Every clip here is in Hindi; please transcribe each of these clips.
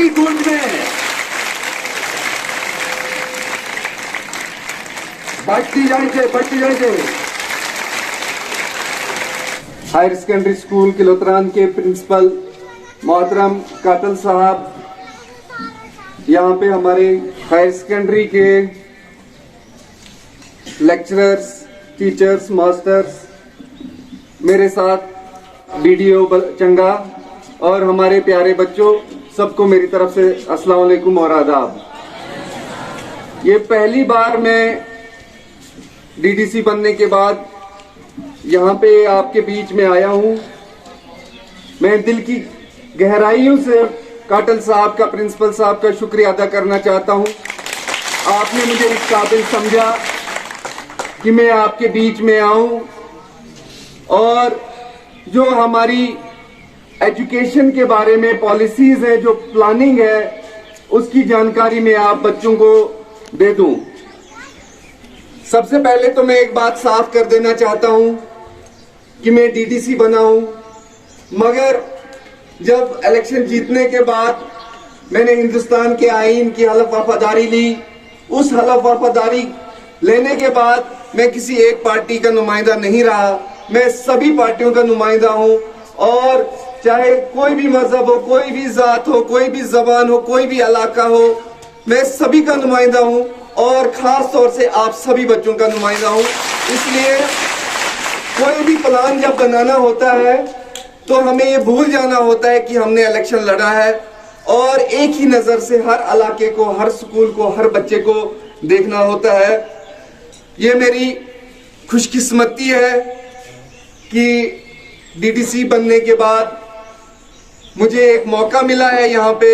की गूंज में बढ़ती जानी चाहिए। हायर सेकेंडरी स्कूल किलोतरान के प्रिंसिपल मोहतरम कातल साहब, यहाँ पे हमारे हायर सेकेंडरी के लेक्चरर्स, टीचर्स, मास्टर्स, मेरे साथ बीडीओ चंगा और हमारे प्यारे बच्चों, सबको मेरी तरफ से अस्सलाम वालेकुम और आदाब। ये पहली बार मैं डीडीसी बनने के बाद यहाँ पे आपके बीच में आया हूँ। मैं दिल की गहराइयों से काटल साहब का, प्रिंसिपल साहब का शुक्रिया अदा करना चाहता हूँ। आपने मुझे इस काबिल समझा कि मैं आपके बीच में आऊं और जो हमारी एजुकेशन के बारे में पॉलिसीज है, जो प्लानिंग है, उसकी जानकारी मैं आप बच्चों को दे दूं। सबसे पहले तो मैं एक बात साफ कर देना चाहता हूं कि मैं डीडीसी बना हूं, मगर जब इलेक्शन जीतने के बाद मैंने हिंदुस्तान के आईन की हलफ वफादारी ली। उस हलफ वफादारी लेने के बाद मैं किसी एक पार्टी का नुमाइंदा नहीं रहा, मैं सभी पार्टियों का नुमाइंदा हूं। और चाहे कोई भी मजहब हो, कोई भी जात हो, कोई भी जबान हो, कोई भी इलाका हो, मैं सभी का नुमाइंदा हूं और खास तौर से आप सभी बच्चों का नुमाइंदा हूं। इसलिए कोई भी प्लान जब बनाना होता है तो हमें ये भूल जाना होता है कि हमने इलेक्शन लड़ा है और एक ही नजर से हर इलाके को, हर स्कूल को, हर बच्चे को देखना होता है। ये मेरी खुशकिस्मती है कि डीडीसी बनने के बाद मुझे एक मौका मिला है यहाँ पे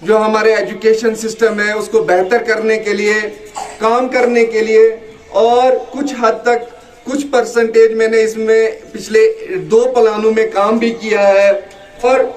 जो हमारे एजुकेशन सिस्टम है उसको बेहतर करने के लिए, काम करने के लिए, और कुछ हद तक कुछ परसेंटेज मैंने इसमें पिछले 2 प्लानों में काम भी किया है। और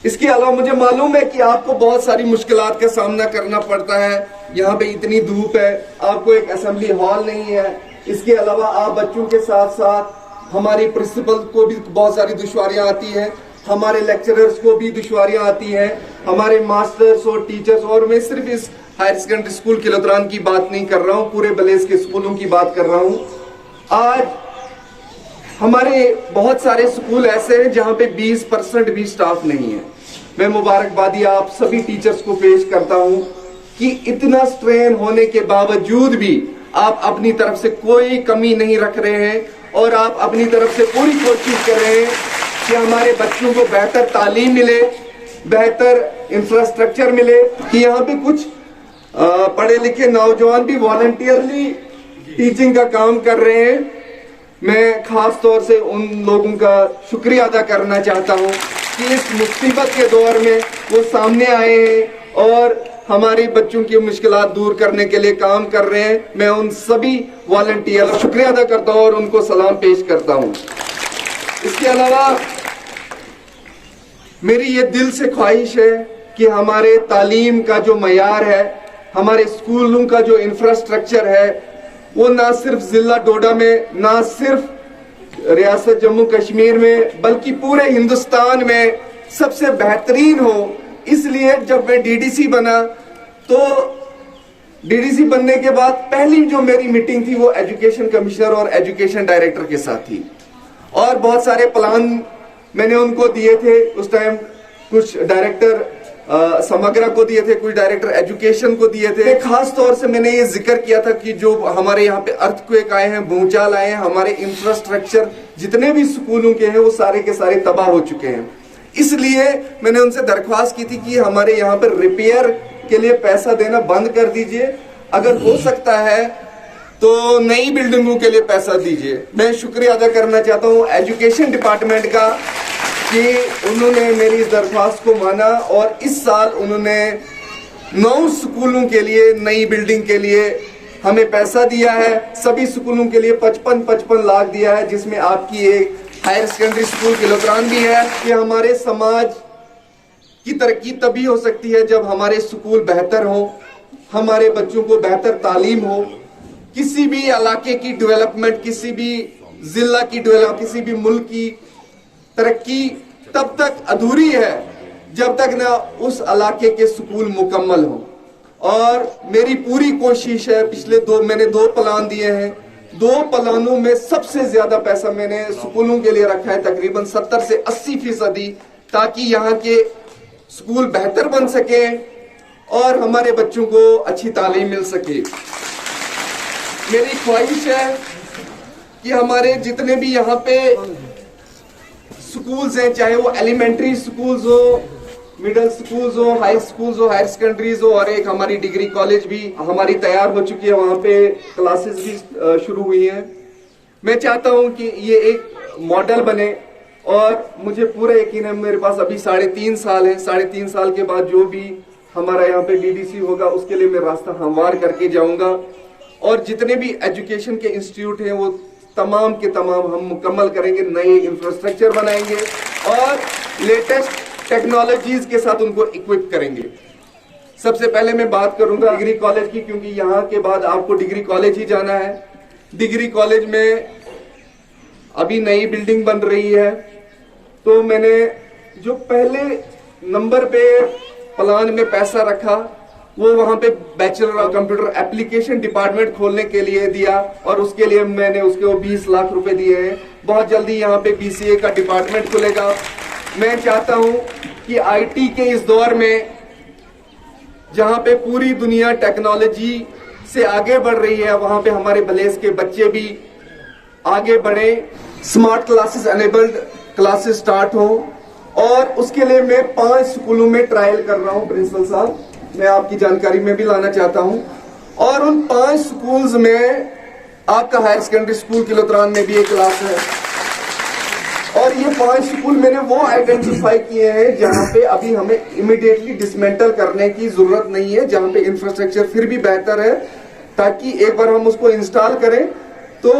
इसके अलावा मुझे मालूम है कि आपको बहुत सारी मुश्किलात का सामना करना पड़ता है। यहाँ पे इतनी धूप है, आपको एक असेंबली हॉल नहीं है। इसके अलावा आप बच्चों के साथ साथ हमारी प्रिंसिपल को भी बहुत सारी दुश्वारियां आती हैं, हमारे लेक्चरर्स को भी दुश्वारियां आती हैं, हमारे मास्टर्स और टीचर्स। और मैं सिर्फ इस हायर सेकेंडरी स्कूल किलोतरान की बात नहीं कर रहा हूँ, पूरे बलेस के स्कूलों की बात कर रहा हूँ। आज हमारे बहुत सारे स्कूल ऐसे हैं जहाँ पे 20% भी स्टाफ नहीं है। मैं मुबारकबादी आप सभी टीचर्स को पेश करता हूँ कि इतना स्ट्रेन होने के बावजूद भी आप अपनी तरफ से कोई कमी नहीं रख रहे हैं और आप अपनी तरफ से पूरी कोशिश कर रहे हैं कि हमारे बच्चों को बेहतर तालीम मिले, बेहतर इंफ्रास्ट्रक्चर मिले। कि यहाँ पे कुछ पढ़े लिखे नौजवान भी वॉलंटियरली टीचिंग का काम कर रहे हैं। मैं खास तौर से उन लोगों का शुक्रिया अदा करना चाहता हूँ कि इस मुसीबत के दौर में वो सामने आए हैं और हमारे बच्चों की मुश्किलात दूर करने के लिए काम कर रहे हैं। मैं उन सभी वॉलंटियर का शुक्रिया अदा करता हूँ और उनको सलाम पेश करता हूँ। इसके अलावा मेरी ये दिल से ख्वाहिश है कि हमारे तालीम का जो मयार है, हमारे स्कूलों का जो इंफ्रास्ट्रक्चर है, वो ना सिर्फ जिला डोडा में, ना सिर्फ रियासत जम्मू कश्मीर में, बल्कि पूरे हिंदुस्तान में सबसे बेहतरीन हो। इसलिए जब मैं डीडीसी बना तो डीडीसी बनने के बाद पहली जो मेरी मीटिंग थी वो एजुकेशन कमिश्नर और एजुकेशन डायरेक्टर के साथ थी और बहुत सारे प्लान मैंने उनको दिए थे। उस टाइम कुछ डायरेक्टर समग्रा को दिए थे, कुछ डायरेक्टर एजुकेशन को दिए थे। खास तौर से मैंने ये जिक्र किया था कि जो हमारे यहाँ पे अर्थक्वेक आए हैं, भूचाल आए हैं, हमारे इंफ्रास्ट्रक्चर जितने भी स्कूलों के हैं वो सारे के सारे तबाह हो चुके हैं। इसलिए मैंने उनसे दरख्वास्त की थी कि हमारे यहाँ पर रिपेयर के लिए पैसा देना बंद कर दीजिए, अगर हो सकता है तो नई बिल्डिंगों के लिए पैसा दीजिए। मैं शुक्रिया अदा करना चाहता हूँ एजुकेशन डिपार्टमेंट का कि उन्होंने मेरी इस दरख्वास्त को माना और इस साल उन्होंने 9 स्कूलों के लिए, नई बिल्डिंग के लिए हमें पैसा दिया है। सभी स्कूलों के लिए 55-55 लाख दिया है, जिसमें आपकी एक हायर सेकेंडरी स्कूल किलोतरान भी है। कि हमारे समाज की तरक्की तभी हो सकती है जब हमारे स्कूल बेहतर हो, हमारे बच्चों को बेहतर तालीम हो। किसी भी इलाके की डेवलपमेंट, किसी भी जिला की डेवलपमेंट, किसी भी मुल्क की तरक्की तब तक अधूरी है जब तक ना उस इलाके के स्कूल मुकम्मल हो। और मेरी पूरी कोशिश है, मैंने 2 प्लान दिए हैं, 2 प्लानों में सबसे ज्यादा पैसा मैंने स्कूलों के लिए रखा है, तकरीबन 70 से 80%, ताकि यहाँ के स्कूल बेहतर बन सके और हमारे बच्चों को अच्छी तालीम मिल सके। मेरी ख्वाहिश है कि हमारे जितने भी यहाँ पे स्कूल्स हैं, चाहे वो एलिमेंट्री स्कूल्स हो, मिडिल स्कूल्स हो, हाई स्कूल्स हो, हायर सेकेंडरीज हो, और एक हमारी डिग्री कॉलेज भी हमारी तैयार हो चुकी है, वहां पे क्लासेस भी शुरू हुई हैं। मैं चाहता हूं कि ये एक मॉडल बने और मुझे पूरा यकीन है, मेरे पास अभी 3.5 साल है, 3.5 साल के बाद जो भी हमारा यहाँ पे डीडीसी होगा उसके लिए मैं रास्ता हमवार करके जाऊंगा और जितने भी एजुकेशन के इंस्टीट्यूट हैं वो तमाम के तमाम हम मुकम्मल करेंगे, नए इंफ्रास्ट्रक्चर बनाएंगे और लेटेस्ट टेक्नोलॉजीज के साथ उनको इक्विप करेंगे। सबसे पहले मैं बात करूंगा डिग्री कॉलेज की, क्योंकि यहाँ के बाद आपको डिग्री कॉलेज ही जाना है। डिग्री कॉलेज में अभी नई बिल्डिंग बन रही है, तो मैंने जो पहले नंबर पे प्लान में पैसा रखा वो वहां पे bachelor of computer application department खोलने के लिए दिया और उसके लिए मैंने उसको 20 लाख रुपए दिए हैं। बहुत जल्दी यहाँ पे बीसीए का डिपार्टमेंट खुलेगा। मैं चाहता हूं कि आईटी के इस दौर में जहां पे पूरी दुनिया टेक्नोलॉजी से आगे बढ़ रही है, वहां पे हमारे भलेस के बच्चे भी आगे बढ़े, smart classes enabled classes start हो। और उसके लिए मैं 5 स्कूलों में ट्रायल कर रहा हूं। प्रिंसिपल साहब, मैं आपकी जानकारी में भी लाना चाहता हूं, और उन 5 स्कूल्स में आपका हायर सेकेंडरी स्कूल किलोत्रान में भी एक क्लास है। और ये 5 स्कूल मैंने वो आइडेंटिफाई किए हैं जहां पे अभी हमें इमीडिएटली डिसमेंटल करने की जरूरत नहीं है, जहां पे इंफ्रास्ट्रक्चर फिर भी बेहतर है, ताकि एक बार हम उसको इंस्टॉल करें तो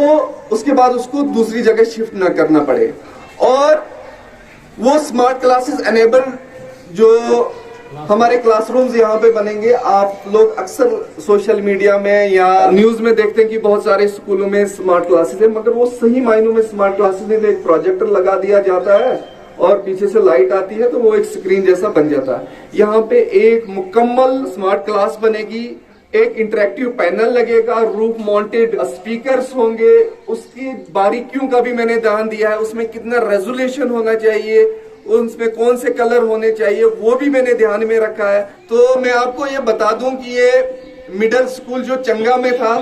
उसके बाद उसको दूसरी जगह शिफ्ट ना करना पड़े। और वो स्मार्ट क्लासेस एनेबल्ड जो हमारे क्लासरूम्स यहाँ पे बनेंगे, आप लोग अक्सर सोशल मीडिया में या न्यूज में देखते हैं कि बहुत सारे स्कूलों में स्मार्ट क्लासेस है, मगर वो सही मायनों में स्मार्ट क्लासेस नहीं। एक प्रोजेक्टर लगा दिया जाता है और पीछे से लाइट आती है तो वो एक स्क्रीन जैसा बन जाता है। यहाँ पे एक मुकम्मल स्मार्ट क्लास बनेगी, एक इंटरेक्टिव पैनल लगेगा, रूफ माउंटेड स्पीकर्स होंगे, उसकी बारीकियों का भी मैंने ध्यान दिया है, उसमें कितना रेजोल्यूशन होना चाहिए, उसमें कौन से कलर होने चाहिए, वो भी मैंने ध्यान में रखा है। तो मैं आपको ये बता दूं कि ये मिडिल स्कूल जो चंगा में था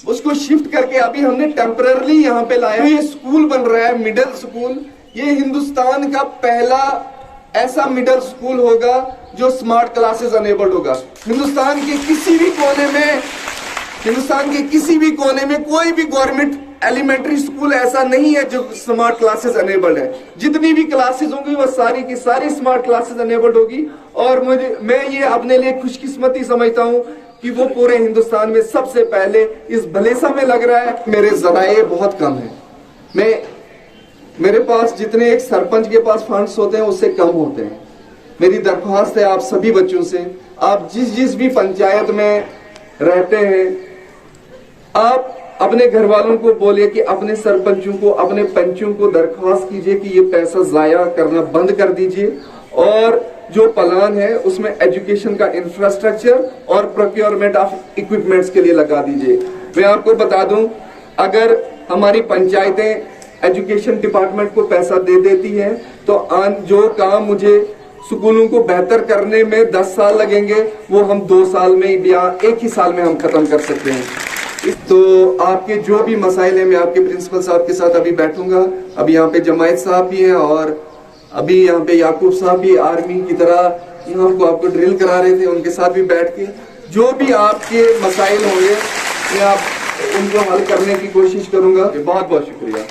उसको शिफ्ट करके अभी हमने टेम्पररी यहाँ पे लाया। ये स्कूल बन रहा है मिडिल स्कूल, ये हिंदुस्तान का पहला ऐसा मिडिल स्कूल होगा जो स्मार्ट क्लासेस अनेबल्ड होगा। हिंदुस्तान के किसी भी कोने में कोई भी गवर्नमेंट एलिमेंट्री स्कूल ऐसा नहीं है जो स्मार्ट क्लासेस अनेबल्ड है। जितनी भी क्लासेस होंगी वो सारी की सारी स्मार्ट क्लासेस अनेबल्ड होगी। और मैं ये अपने लिए खुशकिस्मती समझता हूँ कि वो पूरे हिंदुस्तान में सबसे पहले इस भलेसा में लग रहा है। मेरे जराए बहुत कम है, मेरे पास जितने एक सरपंच के पास फंड्स होते हैं उससे कम होते हैं। मेरी दरख्वास्त है आप सभी बच्चों से, आप जिस भी पंचायत में रहते हैं, आप अपने घर वालों को बोलिए कि अपने सरपंचों को, अपने पंचों को दरख्वास्त कीजिए कि ये पैसा जाया करना बंद कर दीजिए और जो प्लान है उसमें एजुकेशन का इंफ्रास्ट्रक्चर और प्रोक्योरमेंट ऑफ इक्विपमेंट्स के लिए लगा दीजिए। मैं आपको बता दूं, अगर हमारी पंचायतें एजुकेशन डिपार्टमेंट को पैसा दे देती है तो जो काम मुझे स्कूलों को बेहतर करने में 10 साल लगेंगे वो हम 2 साल में या 1 ही साल में हम खत्म कर सकते हैं। तो आपके जो भी मसाइल हैं, मैं आपके प्रिंसिपल साहब के साथ अभी बैठूंगा। अभी यहाँ पे जमायत साहब भी हैं और अभी यहाँ पे याकूब साहब भी आर्मी की तरह यहाँ को आपको ड्रिल करा रहे थे, उनके साथ भी बैठ के जो भी आपके मसाइल होंगे मैं आप उनको हल करने की कोशिश करूंगा। बहुत बहुत शुक्रिया।